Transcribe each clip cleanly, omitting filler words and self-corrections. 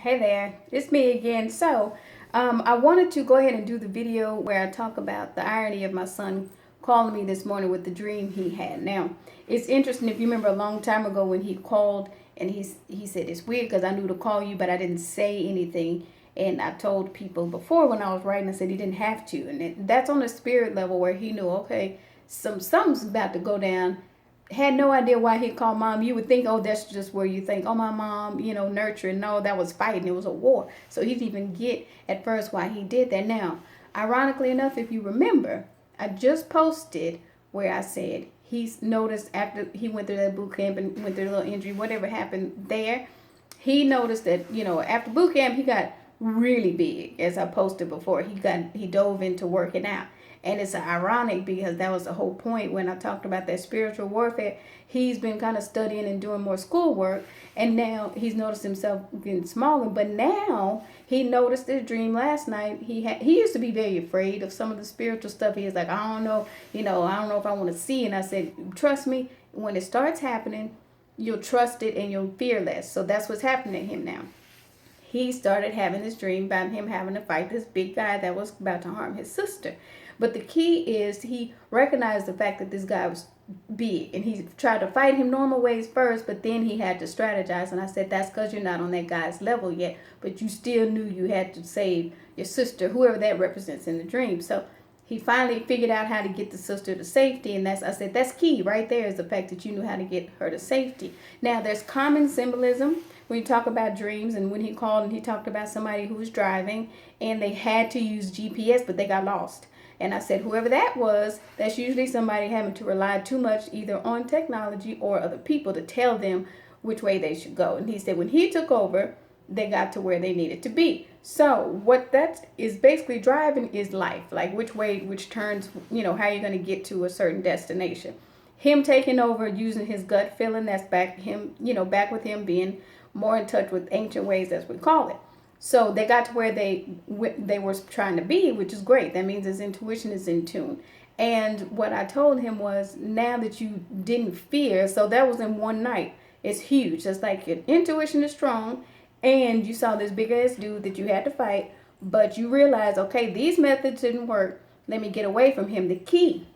Hey there, it's me again. I wanted to go ahead and do the video where I talk about the irony of my son calling me this morning with the dream he had. Now, it's interesting if you remember a long time ago when he called and he said it's weird because I knew to call you, but I didn't say anything. And I told people before when I was writing, I said he didn't have to, and that's on the spirit level where he knew, okay, something's about to go down. Had no idea why he called mom. You would think, oh, that's just where you think, oh, my mom, nurturing. No, that was fighting. It was a war. So he didn't even get at first why he did that. Now, ironically enough, if you remember, I just posted where I said he's noticed after he went through that boot camp and went through a little injury, whatever happened there, he noticed that, after boot camp, he got really big, as I posted before. He dove into working out. And it's ironic because that was the whole point when I talked about that spiritual warfare. He's been kind of studying and doing more schoolwork, and now he's noticed himself getting smaller. But now he noticed his dream last night. He used to be very afraid of some of the spiritual stuff. He was like, I don't know, I don't know if I want to see. And I said, trust me, when it starts happening, you'll trust it and you'll fear less. So that's what's happening to him now. He started having this dream about him having to fight this big guy that was about to harm his sister. But the key is he recognized the fact that this guy was big, and he tried to fight him normal ways first, but then he had to strategize. And I said, that's because you're not on that guy's level yet, but you still knew you had to save your sister, whoever that represents in the dream. So he finally figured out how to get the sister to safety, and I said that's key right there, is the fact that you knew how to get her to safety. Now there's common symbolism when you talk about dreams, and when he called and he talked about somebody who was driving and they had to use GPS but they got lost. And I said, whoever that was, that's usually somebody having to rely too much either on technology or other people to tell them which way they should go. And he said when he took over, they got to where they needed to be. So what that is basically driving is life, like which way, which turns, how you're going to get to a certain destination. Him taking over, using his gut feeling, that's back with him being more in touch with ancient ways, as we call it. So they got to where they were trying to be, which is great. That means his intuition is in tune. And what I told him was, now that you didn't fear, so that was in one night. It's huge. It's like your intuition is strong, and you saw this big ass dude that you had to fight, but you realized, okay, these methods didn't work. Let me get away from him. The key,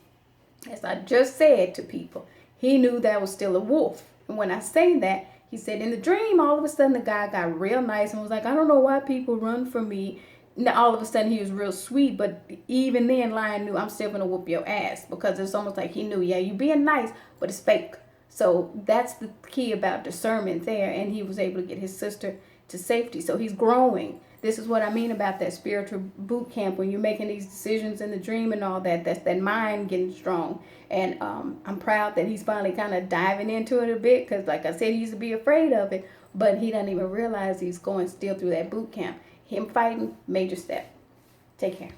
as I just said to people, he knew that was still a wolf. And when I say that, he said in the dream, all of a sudden the guy got real nice and was like, I don't know why people run from me. Now all of a sudden he was real sweet, but even then Lion knew, I'm still gonna whoop your ass, because it's almost like he knew, yeah, you being nice, but it's fake. So that's the key about discernment there, and he was able to get his sister to safety. So he's growing. This is what I mean about that spiritual boot camp, when you're making these decisions in the dream and all that. That's that mind getting strong. And I'm proud that he's finally kind of diving into it a bit, because like I said, he used to be afraid of it, but he doesn't even realize he's going still through that boot camp. Him fighting, major step. Take care.